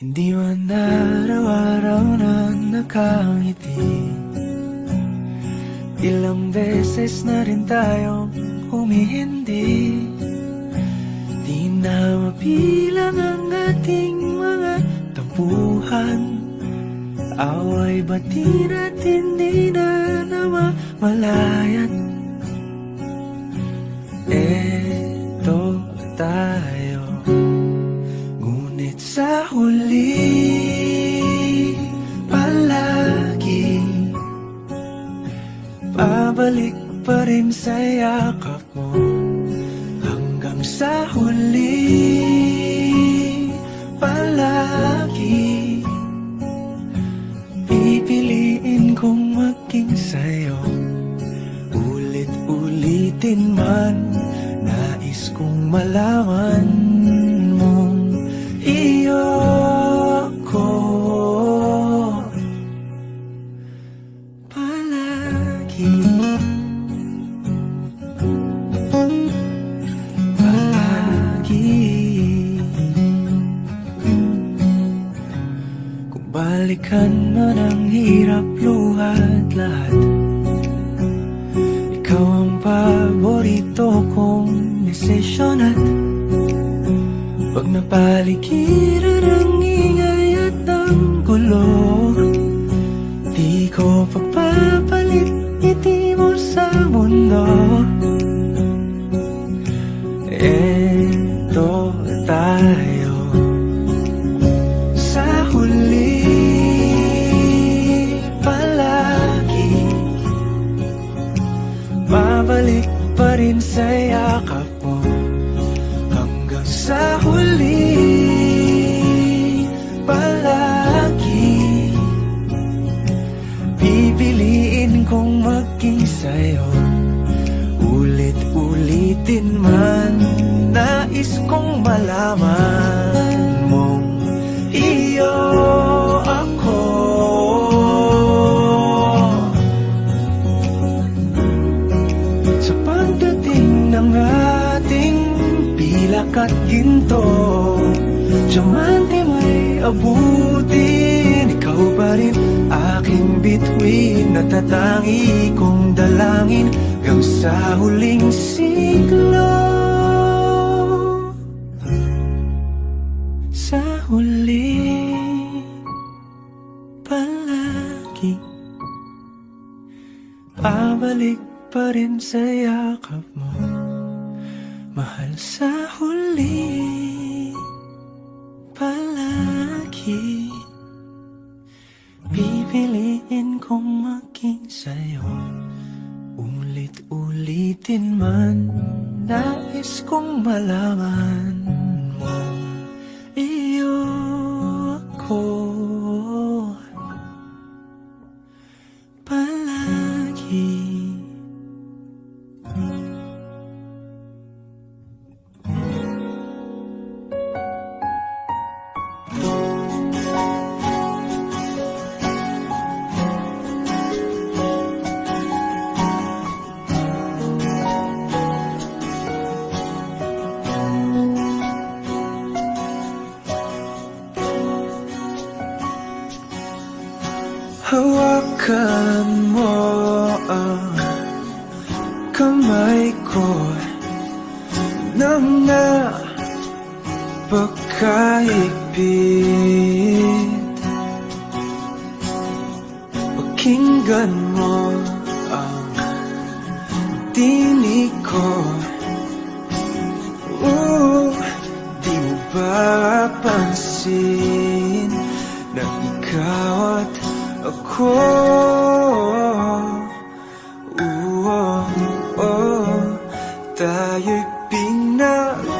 Hindi man araw-araw na nakangiti. Ilang beses na rin tayong humihindi. Di na mapilang ang ating mga tampuhan. Away batin at hindi na namamalayan. Eto tayo, ngunit sa huli palagi pabalik pa rin sa yakap mo. Hanggang sa huli palagi pipiliin kong maging sa'yo. Ulit-ulitin man, nais kong malaman mong iyo ako palagi. Kung balikan man ang hirap, luhat lahat, ikaw ang paborito kong desisyon. At pag napaligiran ang ingay at ang gulo, di ko pagpapalit ngiti mo sa mundo. Eto tayo, sa huli palagi babalik pa rin sa yakap mo. Hanggang sa huli palagi pipiliin kong maging sa'yo. Ulit-ulitin man, nais kong malaman mong iyo ako. Sa pagdating ng ating pilak at ginto, diamante may abutin, ikaw pa rin aking bituin, natatangi kong dalangin hanggang sa huling siglo. Sa huli palagi pabalik pa rin sa yakap mo, mahal. Sa huli palagi pipiliin kong maging sa'yo. Ulit-ulitin man, nais kong malaman mo iyo ako palagi. Hawakan mo ang kamay ko nang napakahigpit. Pakinggan mo ang tinig ko. Di mo ba pansin na ikaw at ako, tayo'y pinagtagpo.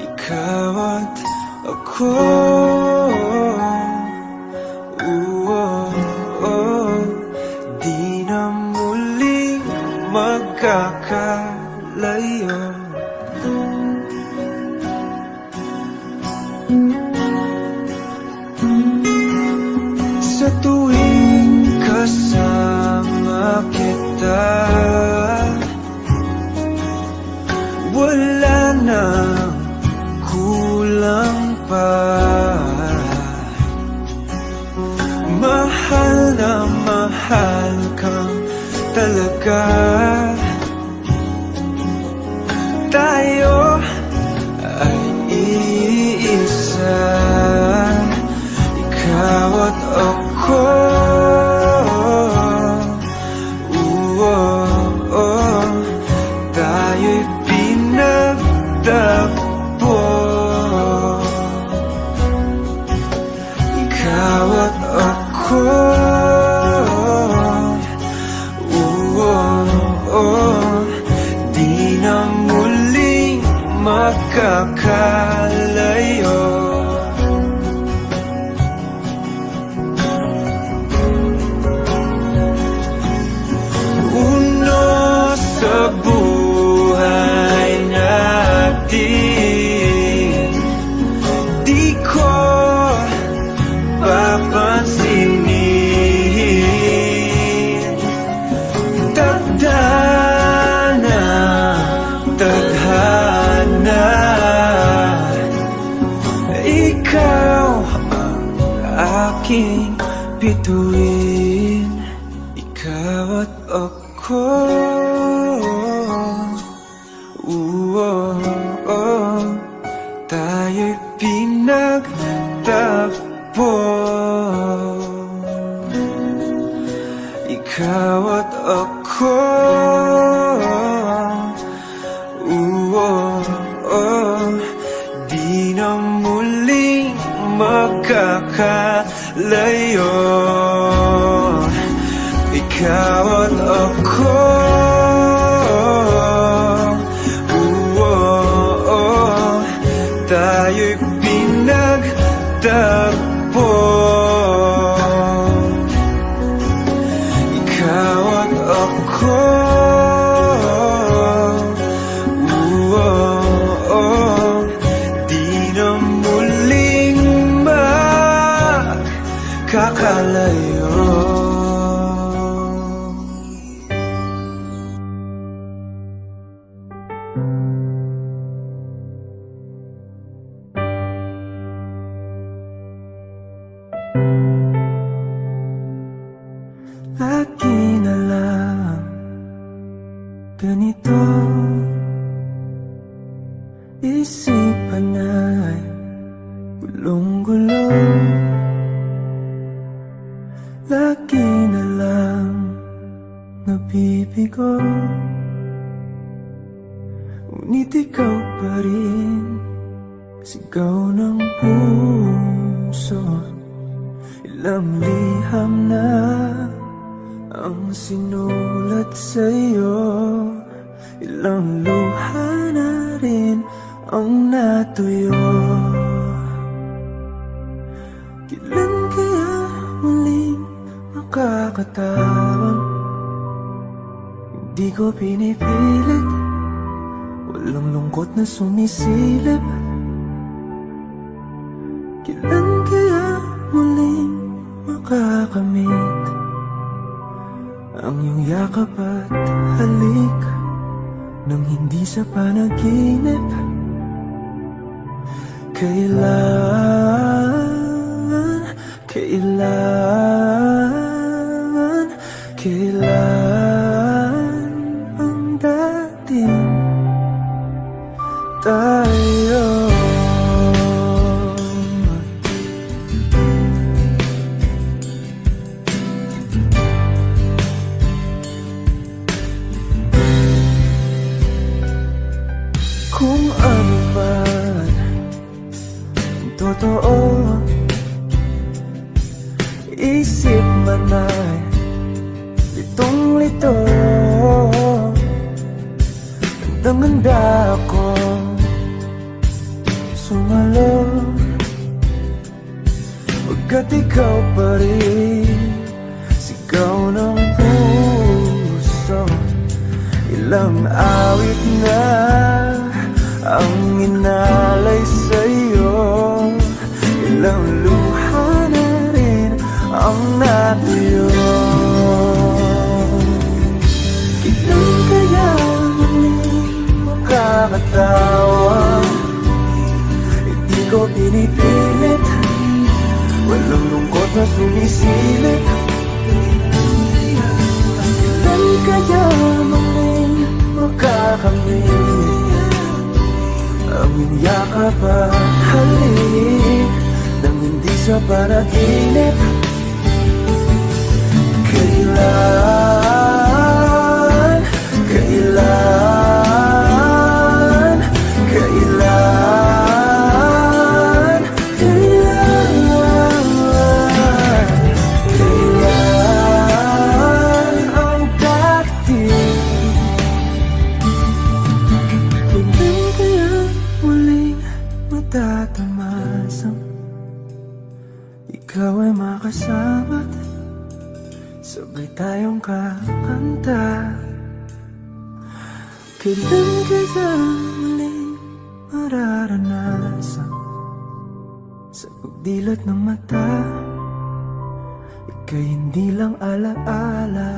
Ikaw at ako, di na muling magkakalayo. Sa tuwing kasama kita, wala na ng kulang pa. Mahal na mahal kang talaga. Tayo ay iisa, ikaw at ako. Tayo'y pinagtagpo, ikaw at ako. Di na muling makakalayo. Uno sa buhay natin, di ko papansinin. Tagdana, tadhana, ikaw ang aking bituin, ikaw at ako. Tayo'y pinagtagpo, ikaw at ako. Di na muling makakalayo, ikaw at ako. Tayo'y pinagtagpo, ikaw at ako. Di na muling makakalayo. Lagi na lang ganito, isipan ay gulong-gulo. Lagi na lang nabibigo, ngunit ikaw pa rin sigaw ng puso. Ilang liham na ang sinulat sa'yo, ilang luha na rin ang natuyo. Kailan kaya muling makakatawang? Hindi ko pinipilit, walang lungkot na sumisilip. Kailan kaya muling makakamit ang iyong yakap at halik nang hindi sa panaginip? Kailan ang dating tayo? Kung ano man ang totoo, isip man ay litong-lito. Ganda-ganda ako sumalo, pagkat ikaw pa rin sigaw ng puso. Ilang awit na ang inalay sa'yo, ilang luha na rin ang natuyo. Kailan kaya muling makakatawa? pinipilit. Walang lungkot na sumisilip. Kailan kaya muling makakamit ang iyong yakap at halik nang hindi sa panaginip? Kailan, kailan, kailan, kailan, kailan ang darating? Kailan kaya muling matatamasang ikaw ay makasama't sabay tayong kakanta? Kailan kaya muling mararanasan sa pagdilat ng mata ika'y hindi lang alaala?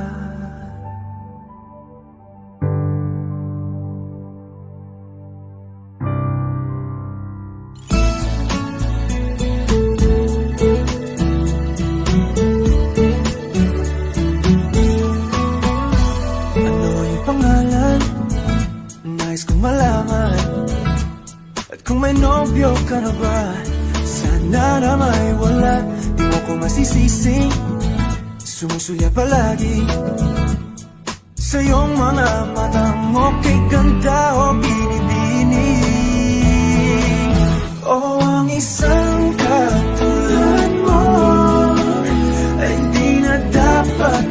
Malaman at kung may nobyo ka na ba, sana na may wala. Di mo ko masisisi, sumusulya palagi sa iyong mga mata mo. Kay ganda o binibini, o ang isang katulad mo ay di na dapat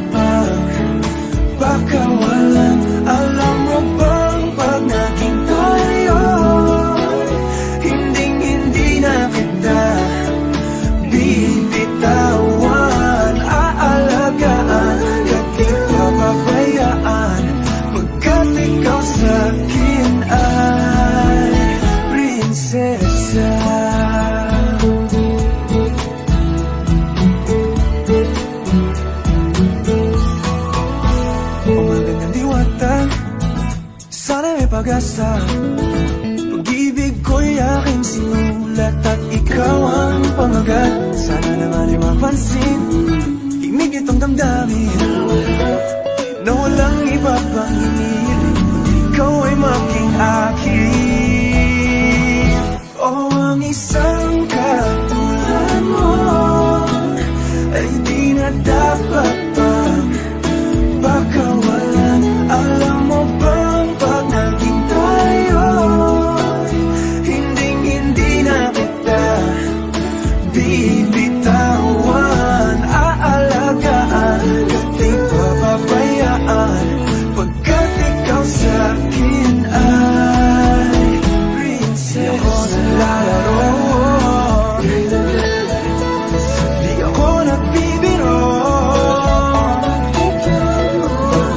pagpakawalan. Alam mo bang pag naging tayo, hinding-hindi na kita bibitawan. Aalagaan, di papabayaan, pagkat ikaw sa'kin ay prinsesa. Umagandang diwata, sana may pag-asa. Pag-ibig ko'y aking sinulat at ikaw ang pamagat. Sana naman ay mapansin himig itong damdamin na walang iba pang iniling. Ikaw ay maging akin. O ang isang katulad mo ay di na dapat pagpakawalan. Alam mo bang pag naging tayo, hinding-hindi na kita bibitawan. Aalagaan, di papabayaan, pagkat ikaw sa'kin ay prinsesa. Di ako naglalaro, di ako nagbibiro.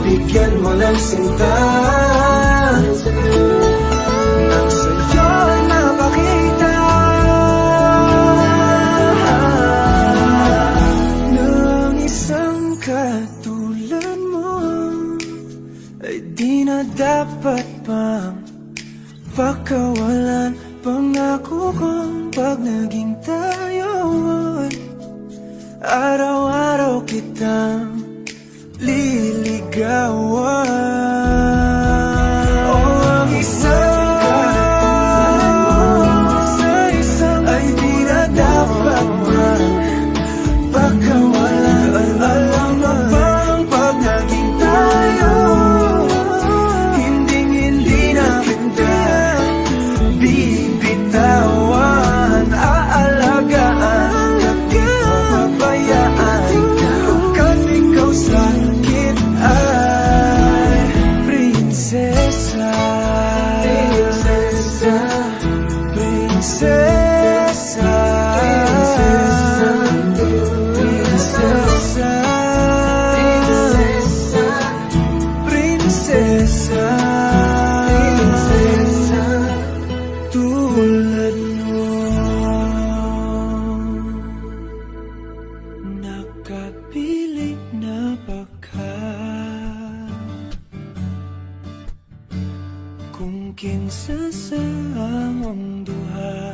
Bigyan mo ng sinta nang sa'yo napakita ng isang katulad mo ay di na dapat pang pagkawalan. Pangako kong pag naging tayo, araw-araw kitang liligawan. O ang isang ay di na dapat pagkawalan. Alam mo bang pag naging tayo, hinding-hindi na kita bibitawan. Aalagaan, di papabayaan, pagkat ikaw sa'kin ay prinsesa. Prinsesa, prinsesa, prinsesa, prinsesa, prinsesa, tulad mo. Nakapiling na baka kung kinsa sa among duha,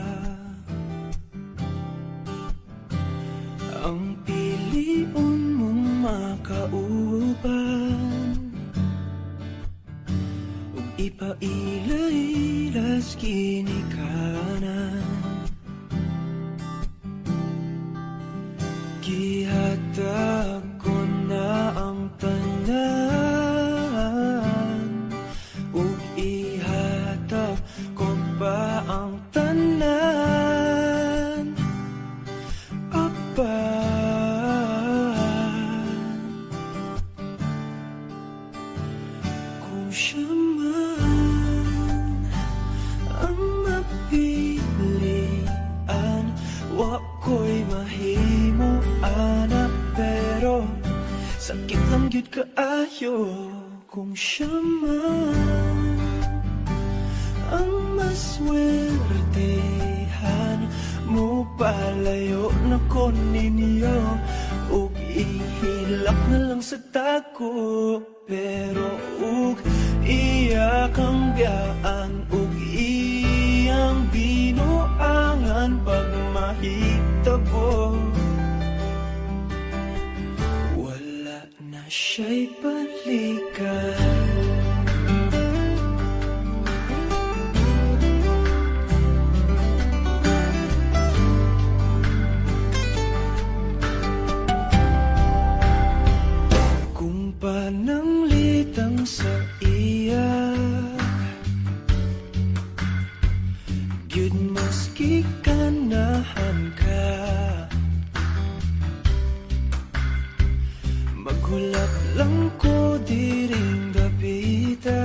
ilas ginikanan. Gihatag ko na ang tanan, ug ihatag ko pa ang tanan. Kung siya man ang mapilian, wa ko'y mahimo ana, pero sakit lang gyud kaayo. Kung siya man ang maswertehan, mo palayo na ko ninyo, ug ihilak na lang sa tako. Pero ug iya kang biyaan, ug iyang binuangan pag mahitabo. Wala na siya'y balikan. Pananglitang sa iya, gyud maski kanahan ka, maghulap lang ko diring dapita,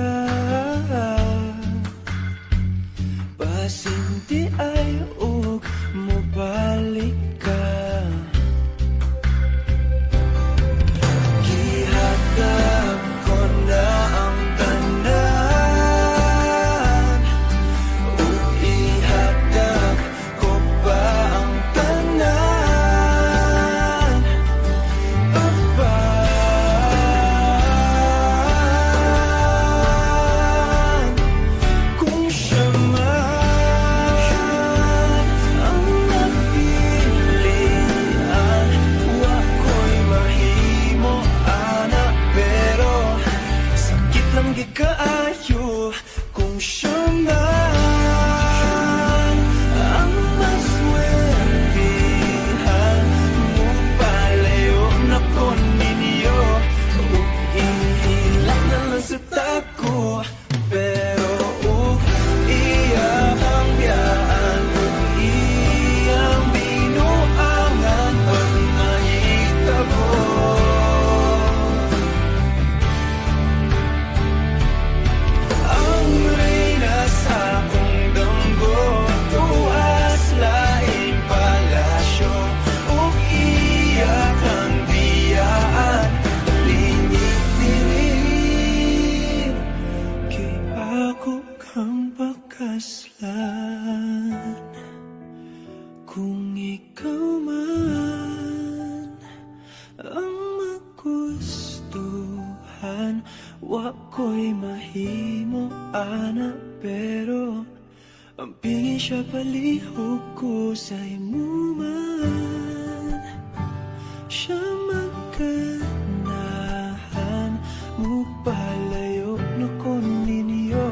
pasinti ay ug mobalik ka. Gihatag ko na ang tanan, ug ihatag ko pa ang tanan. Kung siya man ang napilian, wa ko'y mahimo ana, pero sakit lang gid kaayo. Kung siya man ang maswertihan, mo palayo na ko ninyo, ug ihilak na lang sa tako. Pero ug iya ang biyaan, ug iyang binuangan pag mahitabo. Ang reyna sa akong damgo, tuwas laing palasyo, ug iya kang biyaan, lingit diri. Kay ako kang pakaslan, kung ikaw man ang magustuhan, wa ko'y mahimo ana, pero ang pingin siya palihog ko sa imo man. Siya magkanahan, mo palayo na ko ninyo,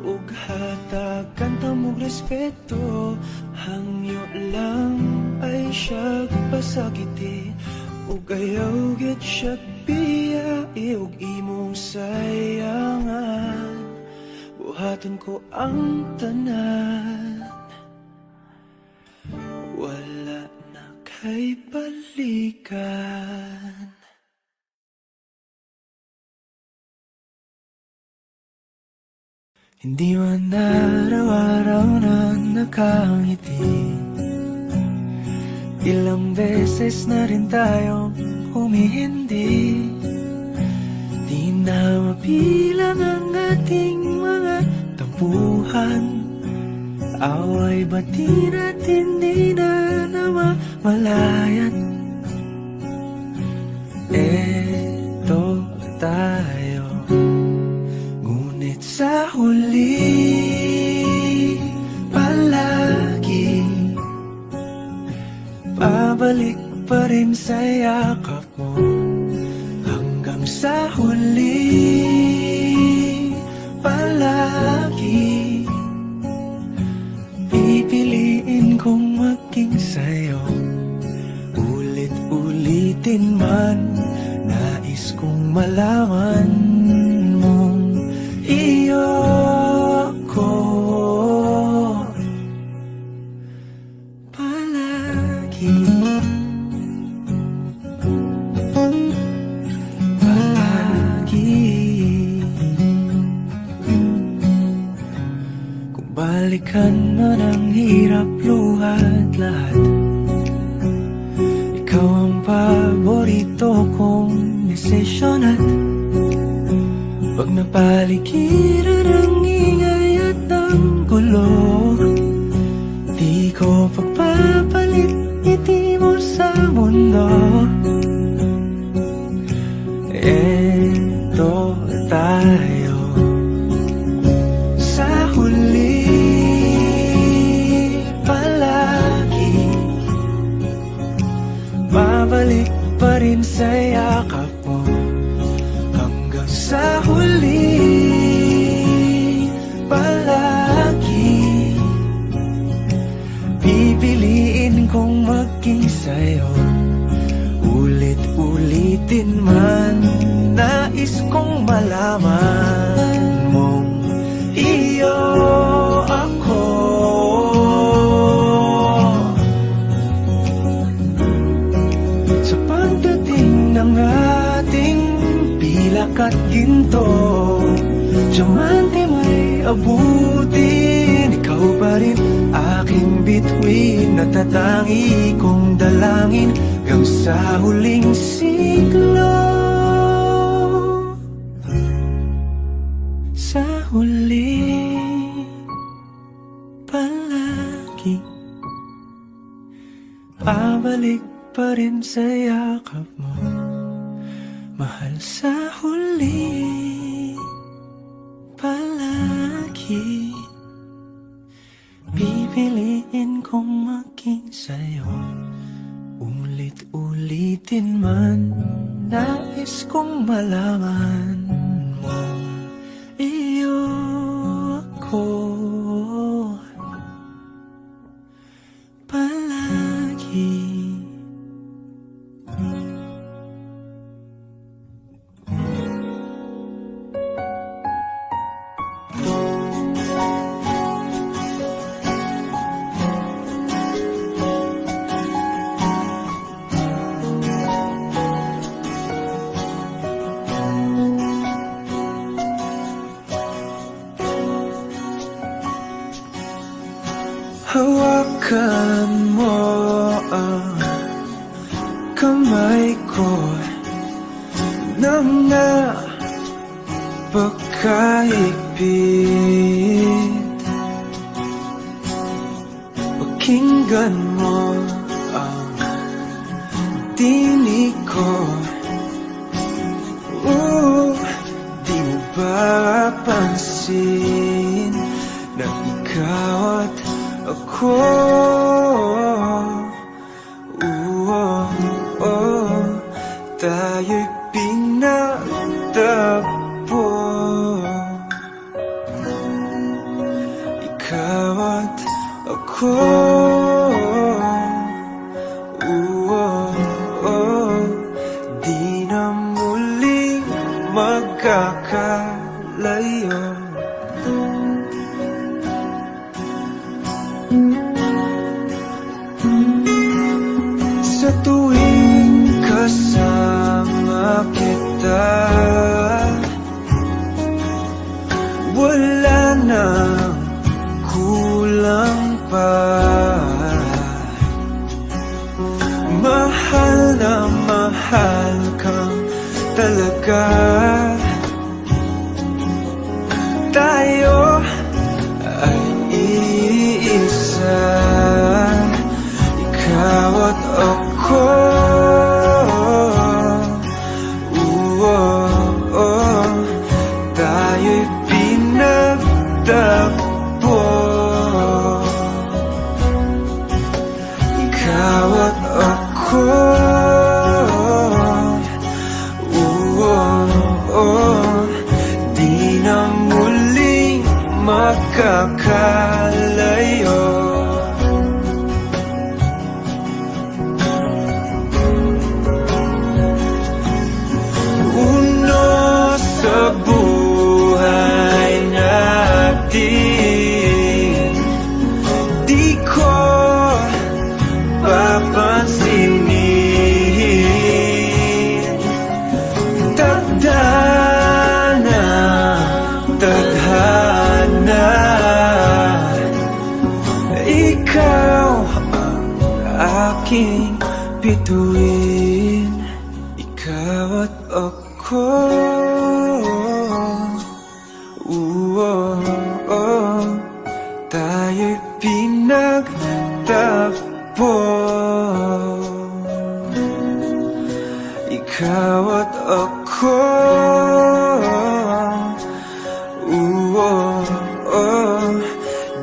ug hatagan ta mong respeto. Hangyo lang ay siya pasakiti, ug ayaw gid siya biyai, ug imong sayangan. Buhaton ko ang tanan, wala na kay balikan. Hindi man araw-araw na nakangiti, ilang beses na rin tayong humihindi. Di na mabilang ang ating mga tampuhan, away bati natin di na namamalayan. Eto tayo, ngunit sa huli palagi pabalik pa rin sa yakap mo. Hanggang sa huli palagi. Pipiliin kong maging sa'yo, ulit-ulitin man. Nais kong malaman mong iyo ko palagi. Kung balikan man ang hirap, luhat lahat, ikaw ang paborito kong desisyon. At pag napaligiran ang ingay at ang gulo, di ko pagpapalit ngiti mo sa mundo. Eto tayo sa huli palagi, babalik pa rin sa yakap mo hanggang sa huli palagi. Pipiliin kong maging sa'yo, ulit-ulitin man. Nais kong malaman mong iyo ako. Sa pagdating ng ating pilak at ginto, diamante may abutin, ikaw pa rin aking bituin. Natatangi kong dalangin hanggang sa huling siglo. Sa huli palagi, babalik pa rin sa yakap mo, mahal. Sa huli palagi, pipiliin kong maging sa'yo, ulit-ulitin man. Nais kong malaman mo iyo ako palagi. Hawakan mo ang kamay ko nang napakahigpit. Pakinggan mo ang tinig ko. Di mo ba pansin na ikaw at ako, tayo'y pinagtagpo. Ikaw at ako, di na muling magkakalayo. Sa tuwing kasama kita, wala nang kulang pa. Mahal na mahal kang talaga. Tayo ay iisa, ikaw at ako. Tayo'y pinagtagpo. Ikaw at ako, di na muli aking bituin. Ikaw at ako, tayo'y pinagtagpo. Ikaw at ako,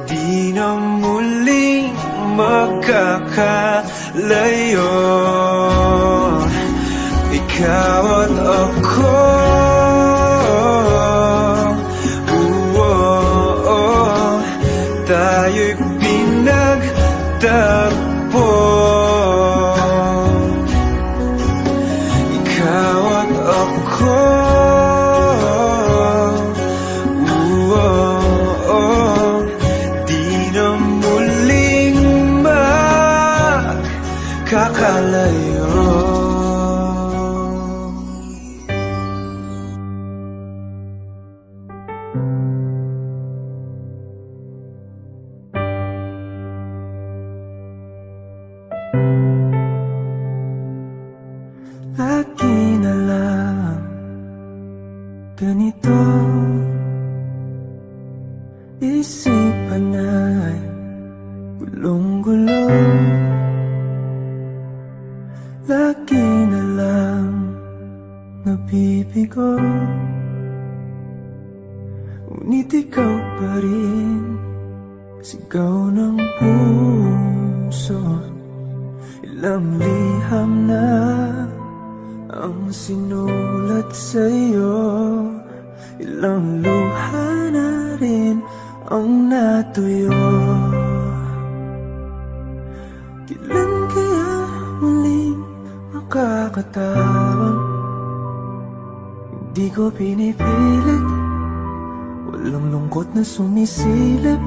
di na muling magkakalayo. Ikaw at ako, tayo'y pinagtagpo. Ikaw at ako, di na muling magkakalayo. Lagi na lang ganito, isipan ay gulong-gulo. Lagi na lang nabibigo, ngunit ikaw pa rin sigaw ng puso. Ilang liham na ang sinulat sa'yo, ilang luha na rin ang natuyo. Kailan kaya muling makakatawang? Hindi ko pinipilit, walang lungkot na sumisilip.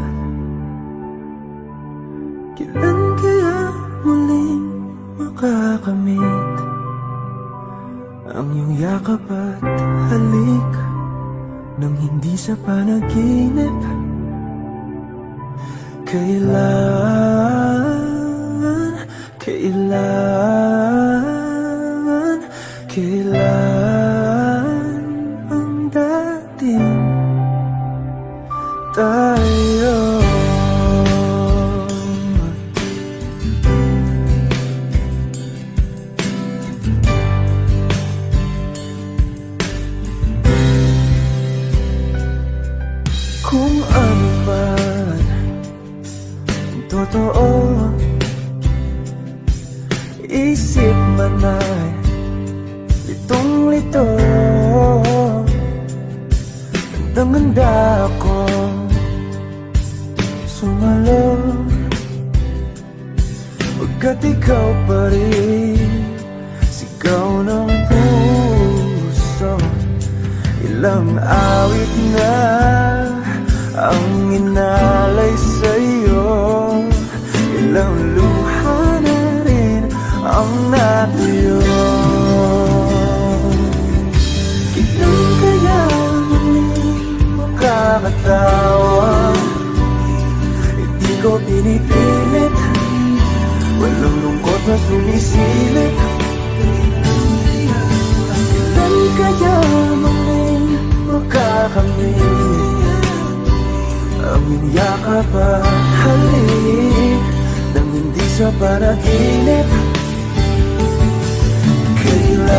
Kailan kaya muling makakamit ang iyong yakap at halik nang hindi sa panaginip? Kailan ang dating tayo? Kung ano man ang totoo, isip man ay litong-lito. Handang-handa ako sumalo, pagkat ikaw pa rin sigaw ng puso. Ilang awit na ang inalay sa'yo, ilang luha na rin ang natuyo. Kailan kaya muling makakatawa? Hindi ko pinipilit, walang lungkot na sumisilip. Kailan kaya muling makakamit ang iyong yakap at halik nang hindi sa panaginip? Kailan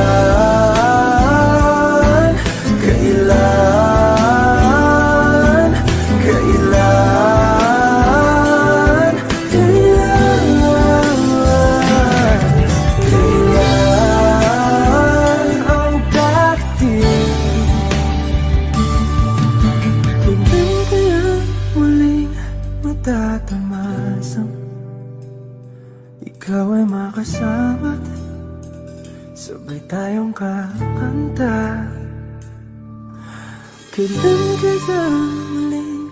ang dating? Kailan kaya muling matatamasang ikaw ay makasama't sabay tayong kakanta? Kailan kaya muling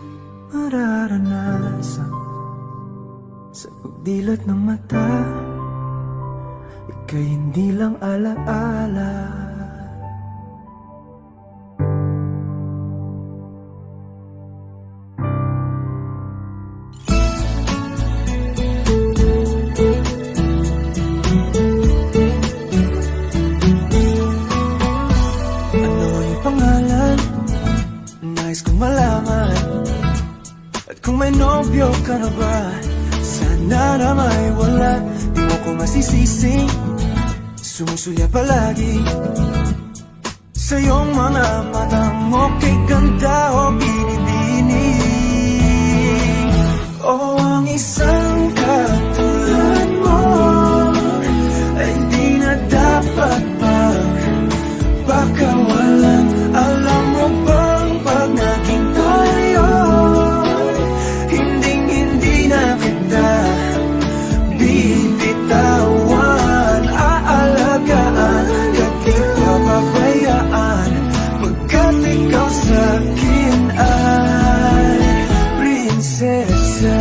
mararanasan sa pagdilat ng mata, ika'y hindi lang alaala? ka na ba? Sana na may wala, di mo ko masisisi. Sumusulya palagi sa iyong mga mata mo, kay ganda o binibini. O ang isang katulad mo ay di na dapat pagpakawalan. Alam mo bang pag naging tayo, hindi na kita bibitawan. Aalagaan, di papabayaan, pagkat ikaw sa'kin ay prinsesa.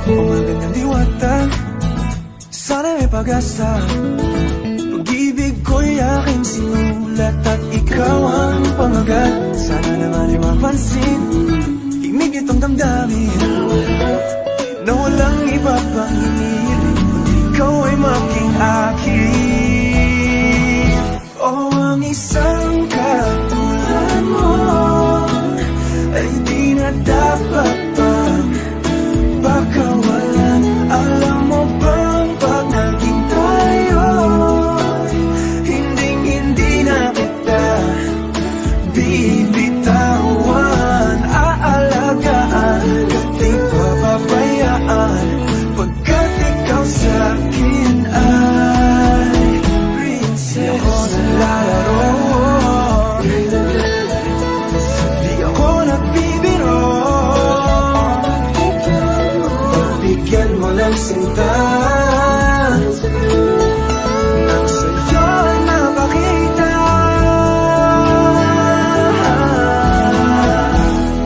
Umagandang diwata, sana may pag-asa. Pag-ibig ko'y aking sinulat at ikaw ang pamagat. Sana naman ay mapansin himig itong damdamin na walang iba pang hinihiling, ikaw ay maging akin. O ang isang katulad mo ay di na dapat pagpakawalan. Alam mo bang pag naging tayo, hindi na kita bibitawan. Aalagaan, di papabayaan, pagkat ikaw sa'kin ay prinsesa. Di ako naglalaro, di ako nagbibiro. Pagbigyan mo ng sinta, nang sa'yo ay mapakita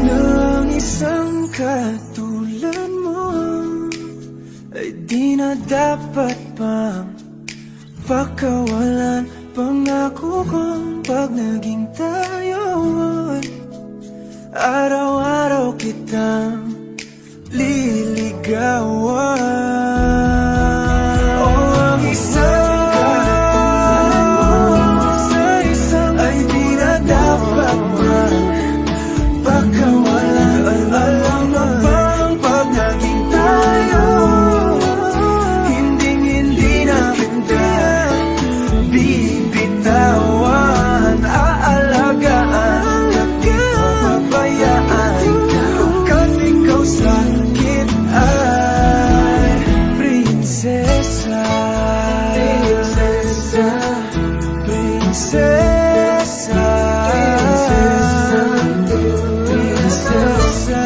ng isang katulad mo ay di na dapat pang pagkawalan. Pangako kong pag naging tayo, araw-araw kitang liligawan. O ang isang katulad ay di na dapat pagkawalan. Alam mo bang pag naging tayo, hindi na kita bibitawan. Aalagaan, di papabayaan, pagkat ikaw sa'kin ay prinsesa. Prinsesa, prinsesa, prinsesa,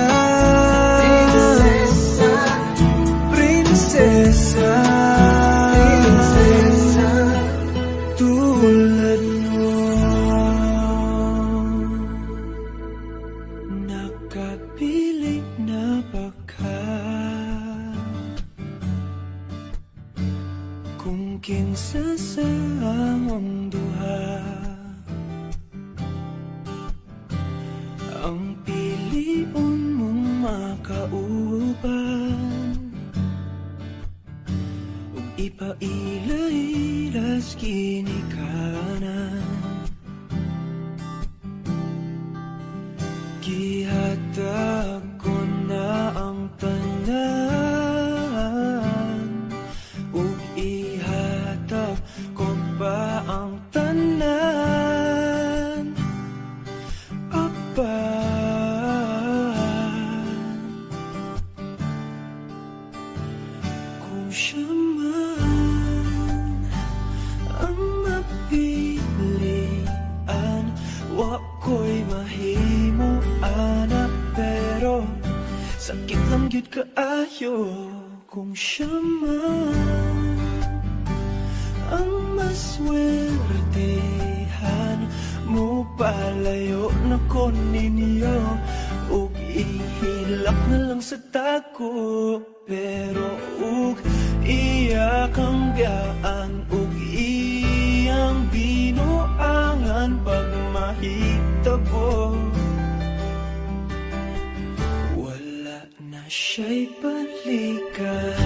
prinsesa, prinsesa, tulad mo. Nakapiling na baka kung kinsa sa among duha ang piliun mong makauban, ug ipailailas ginikanan. Gihatag ko na ang tanan, ug ihatag ko pa ang tanan. Apa kung siya man ang mapilian, wa ko'y mahimo ana, pero sakit lang gyud kaayo kung siya man ang maswertehan mo. Palayo na ko ninyo, ug ihilak na lang sa tako, pero ug iya kang biyaan, ug iyang binuangan pag mahitabo. Wala na siya'y balikan.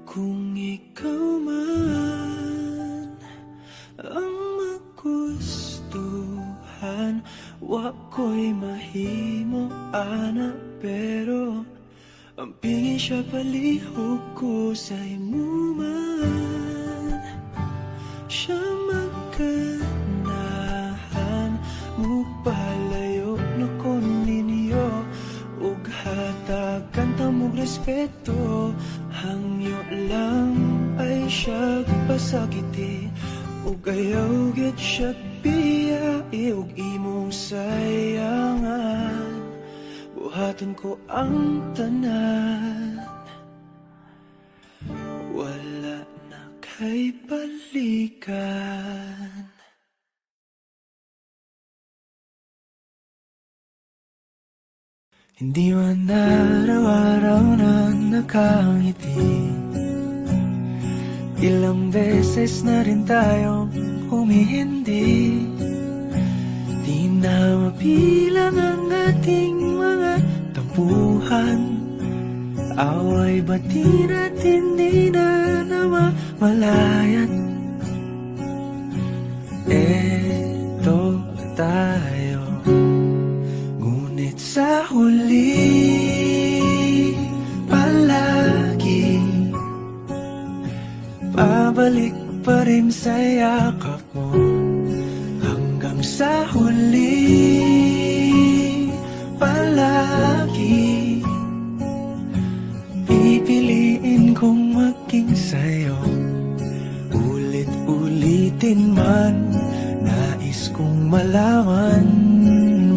Kung ikaw man ang magustuhan, wako'y mahimo ana, pero ang pingin siya palihog ko sa imo man. Siya magkanahan mo palayo na ko ninyo, ug hatagan ta mong respeto. Hangyo lang ay siya pasakiti, ug ayaw gid siya biyai, ug imong sayangan. Buhaton ko ang tanan, wala na kay balikan. Hindi man araw-araw na nakangiti, ilang beses na rin tayong humihindi. Di na mabilang ang ating mga tampuhan, away bati natin di na namamalayan. Eto tayo, ngunit sa huli palagi babalik pa rin sa yakap mo. Hanggang sa huli palagi pipiliin kong maging sa'yo. Ulit-ulitin man, nais kong malaman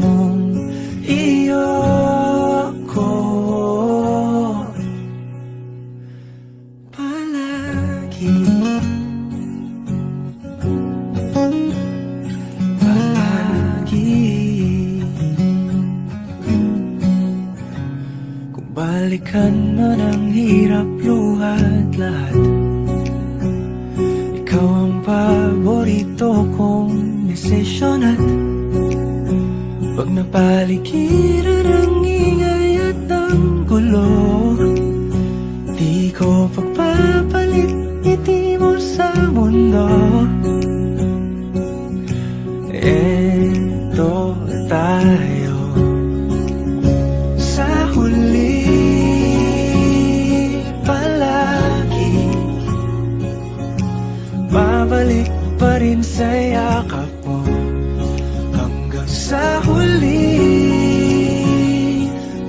mong iyo ko palagi. Kung balikan man ang hirap, luhat lahat, ikaw ang paborito kong desisyon. At pag napaligiran ang ingay at ang gulo, di ko pagpapalit ngiti mo sa mundo. Eto tayo, sa huli palagi babalik pa rin sa yakap mo. Hanggang sa huli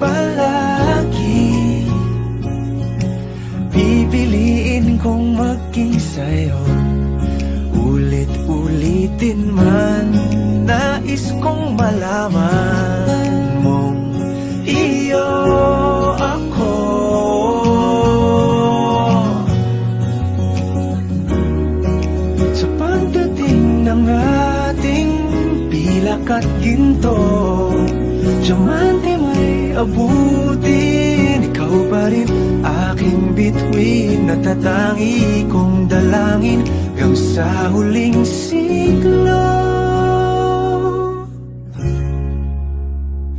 palagi pipiliin kong maging sa'yo. Ulit-ulitin man, nais kong malaman mong iyo ako. Sa pagdating ng ating pilak at ginto, diamante may abutin, ikaw pa rin aking bituin, natatangi kong dalangin hanggang sa huling siglo.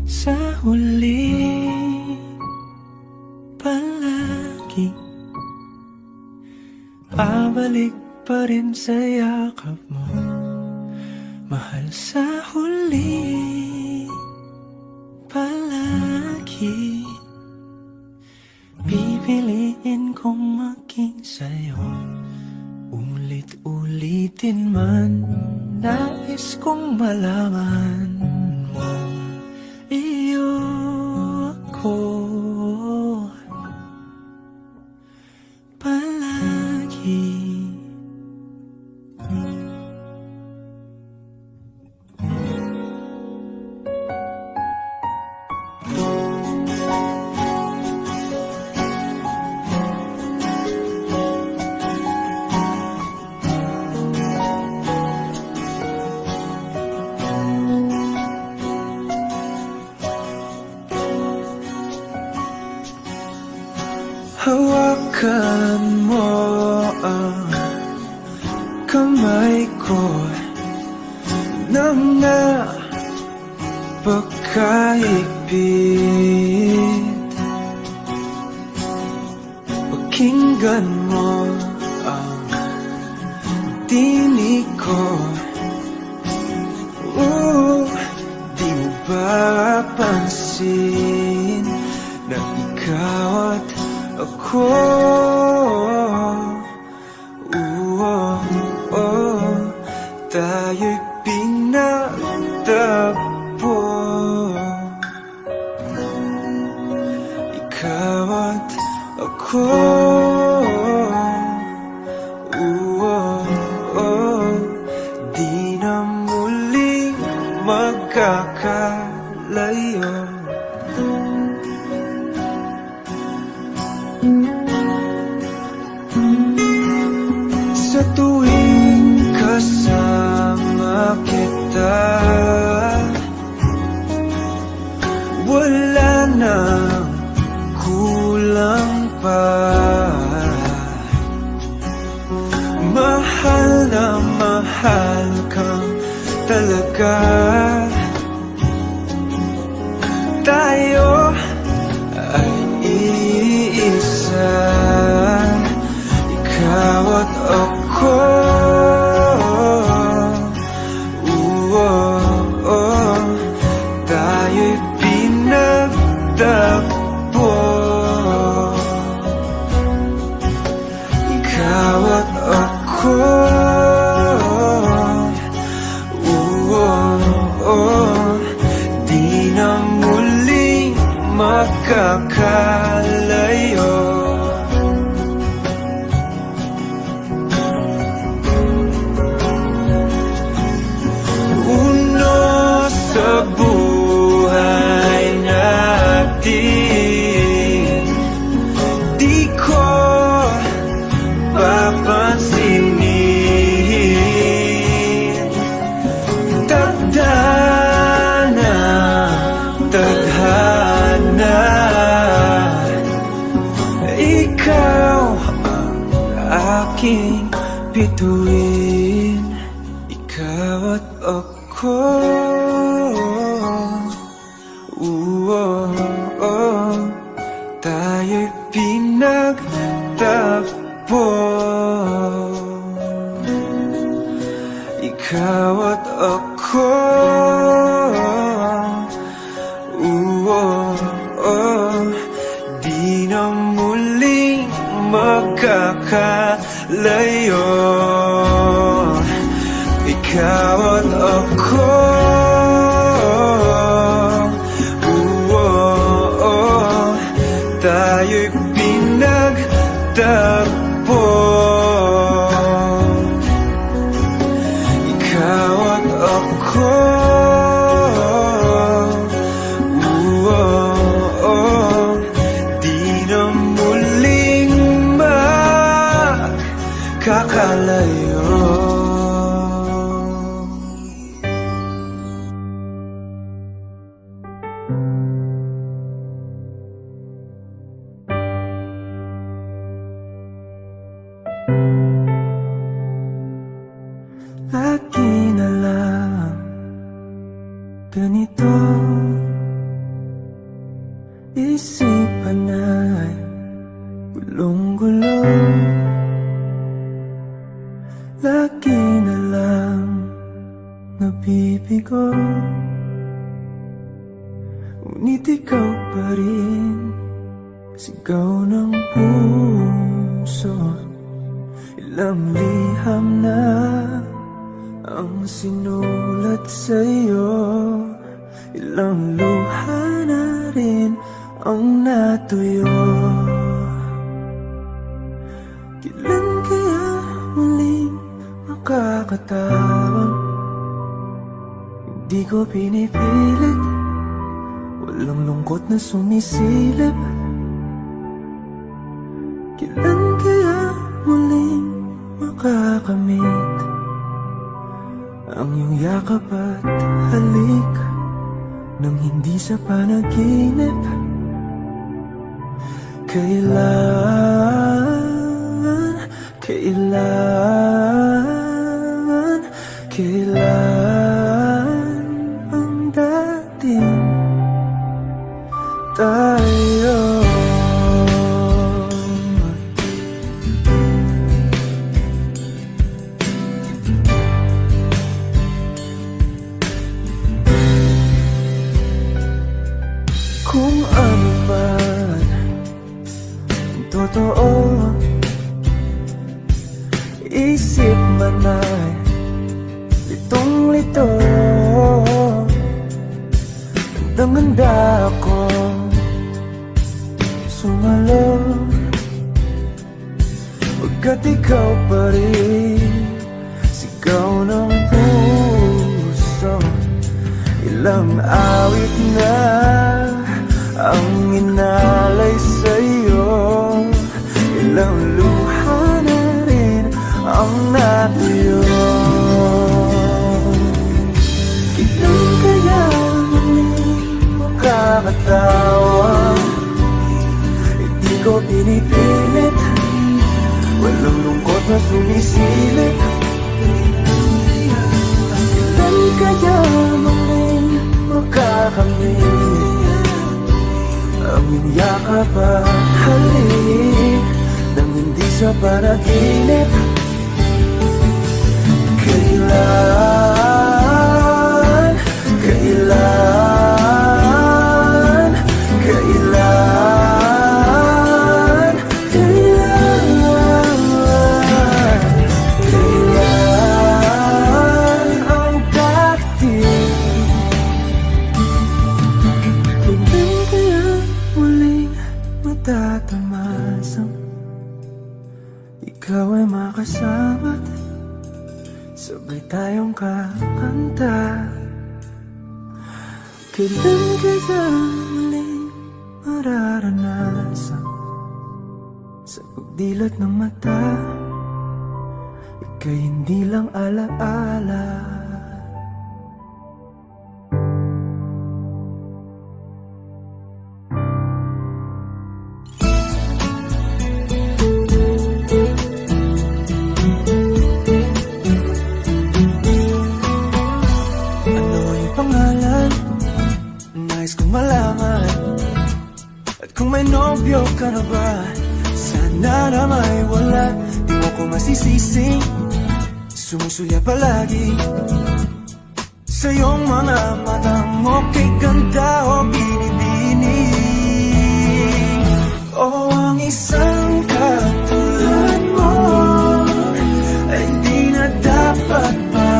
Sa huli palagi pabalik pa rin sa yakap mo, mahal. Sa huli palagi pipiliin kong maging sa'yo. Ulit-ulitin man, nais kong malaman mong iyo ako palagi. Hawakan mo ang kamay ko na napakahigpit. Pakinggan Pakinggan mo ang tinig ko. Di mo ba pansin na ikaw at ako? Tayo'y pinagtagpo. Ikaw at ako. Di na muling magkakalayo. Sa tuwing kasama kita, wala nang kulang pa. Mahal na mahal kang talaga. Tayo ay iisa, ikaw at ako. Tayo'y pinagtagpo. Ikaw at ako. Di na muling magkakalayo. Uno sa buhay natin, di ko papansinin. Tadhana, tadhana, ikaw ang aking bituin. Ikaw at ako. Tayo'y pinagtagpo. Ikaw at ako. Di na muling magkakalayo. Ikaw at ako. Tayo'y pinagtagpo. Ikaw at ako. Di na muling magkakalayo. Lagi na lang ganito, isipan ay gulong-gulo. Lagi na lang nabibigo, ngunit ikaw pa rin sigaw ng puso. Ilang liham na ang sinulat sa'yo, ilang luha na rin ang natuyo. Kailan kaya muling makakatawang? Hindi ko pinipilit, walang lungkot na sumisilip. Kailan kaya muling makakamit ang iyong yakap at halik nang hindi sa panaginip? Kailan, kailan, kailan ang dating tayo? totoo, isip man ay litong-lito. Gandang-ganda ako sumalo, pagkat ikaw pa rin sigaw ng puso. Ilang awit na ang inalay sa'yo, ilang luha na rin ang natuyo. Ilang kaya makakatawa, hindi ko pinipilit, walang lungkot na sumisilip. Ilan kaya maling makakamit ang inyakap at halik nang hindi sa panaginip. Kailan, kailan, kailan, kailan, kailan ang darating? Kailan kaya muling matatamasang ikaw ay makasama't sabay tayong kakanta? Kailan kaya muling mararanasan sa pagdilat ng mata ika'y hindi lang alaala? Nais kong malaman, at kung may nobyo ka na ba, sana na may wala. Di mo ko masisisi, sumusulya palagi sa iyong mga mata mo, kay ganda o binibini. O ang isang katulad mo ay di na dapat pa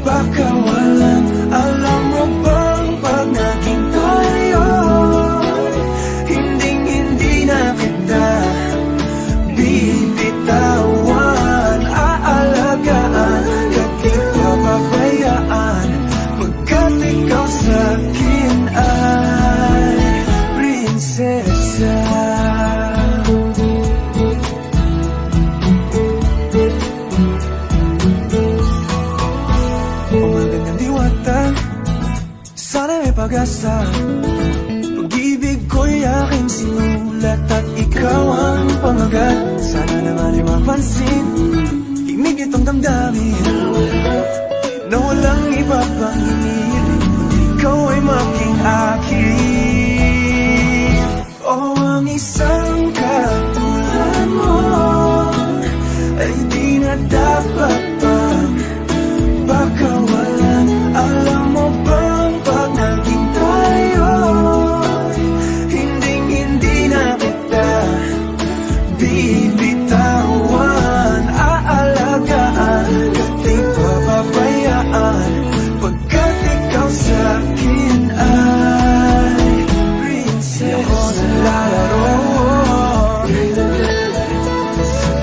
pakawalan. Alam mo bang pag naging tayo, hinding-hindi na kita bibitawan. Aalagaan, di papabayaan, pagkat ikaw sa'kin ay prinsesa. Umagandang diwata, sana may pag-asa. Pag-ibig ko'y aking sinulat at ikaw ang pamagat. Sana naman ay mapansin, himig itong damdamin na walang iba pang hinihiling, ikaw ay maging akin. O ang isang katulad mo ay di na dapat pang pakawalan. Alam mo bang pag naging tayo, hinding-hindi na kita bibitawan. Aalagaan, di papabayaan, pagkat ikaw sa'kin ay prinsesa. Di ako naglalaro,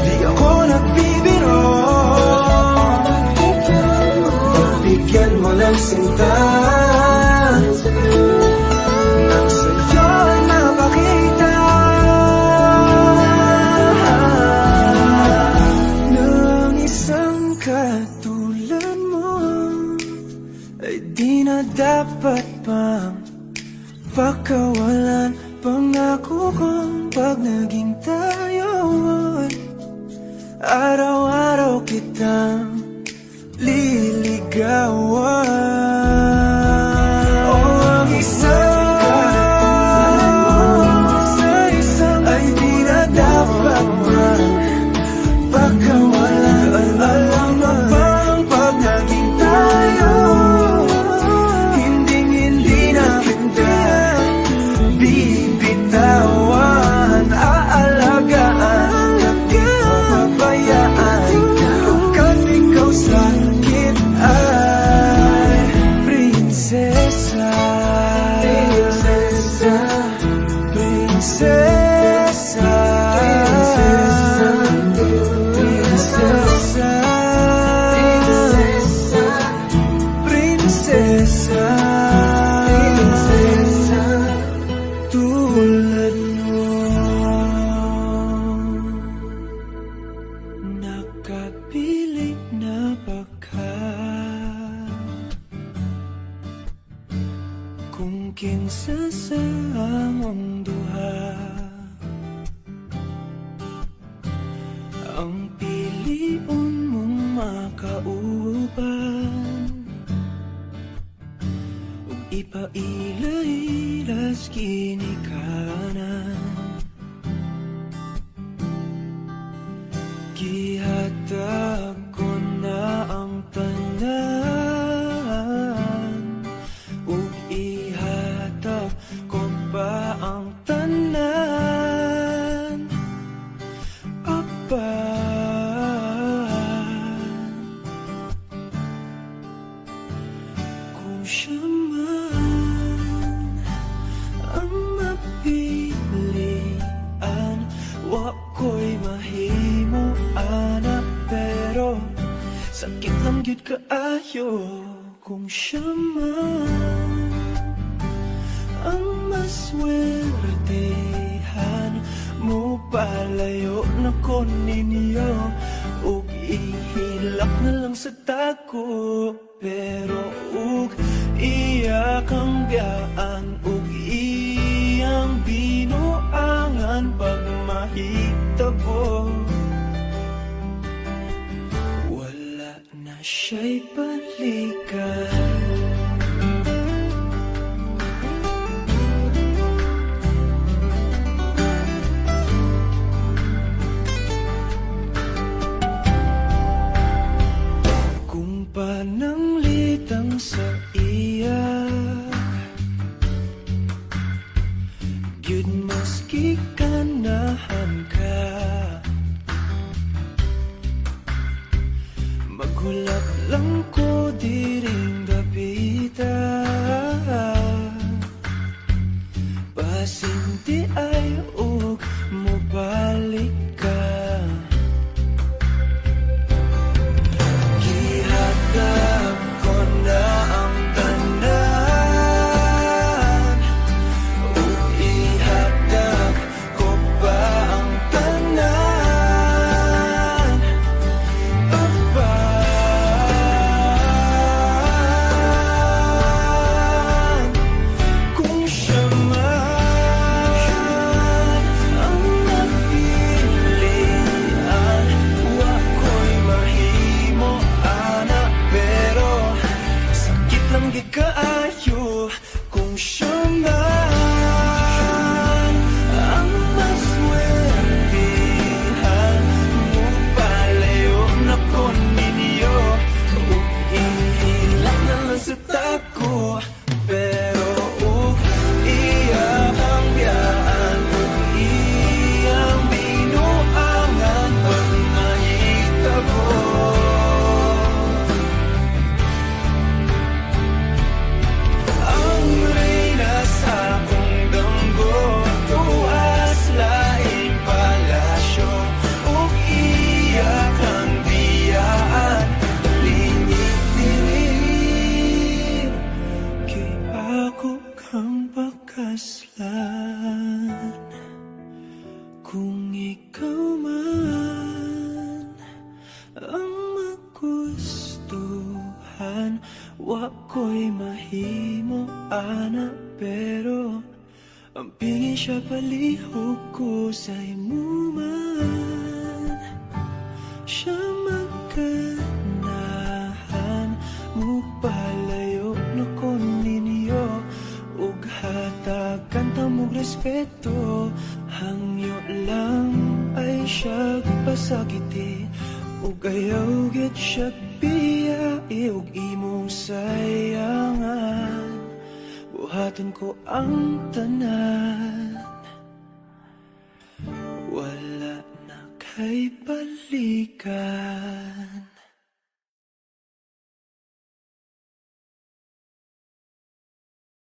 di ako nagbibiro, bigyan mo ng sinta nang sa'yo ay mapakita ng isang katulad mo ay di na dapat pang pakawalan. Pangako kong pag naging tayo, araw-araw kitang liligawan. O ang isang katulad ay di na dapat pagkawalan. Alam mo bang pag naging tayo, hinding-hindi na kita bibitawan. Aalagaan, sa among duha. Ang piliun mong makauban ug ipaila-ilas ginikanan. Gihatag ko na ang tanan ug ihatag ko pa ang tanan. Kung siya man ang mapilian, wa ko'y mahimo ana, pero sakit lang gyud kaayo. Kung siya man ang maswertehan, mo palayo na ko ninyo ug ihilak na lang sa tako. Pero ug iya kang biyaan ug iyang binuangan pag mahitabo, wala na siya'y balikan. Pananglitang sa iya, gyud maski ganahan ka, maghulap lang ko diring dapita, pasinti ay ug mobalik ka. Gihatag ko na ang tanan ug ihatag ko pa ang tanan. Apan kung siya man ang napilian, wa ko'y mahimo ana, pero sakit lang di kaayo. Kung siya man ang maswertihan, mo palayo na ko ninyo ug ihilak na lang sa tako. Pero ug iya ang biyaan ug iyang binuangan pag mahitabo, ang reyna sa akong damgo, tuas laing palasyo ug iya kang biyaan lingit diri. Kay ako kang pakaslan, kung ikaw man ang magustuhan, wa ko'y mahimo ana, pero ang pingin siya palihog ko sa imo man. Siya magkanahan, mo palayo na ko ninyo ug hatagan ta mong respeto. Hangyo lang ay siya pasakiti ug ayaw gyud siya biyai ug imong sayangan. Buhaton ko ang tanan, wala na kay balikan.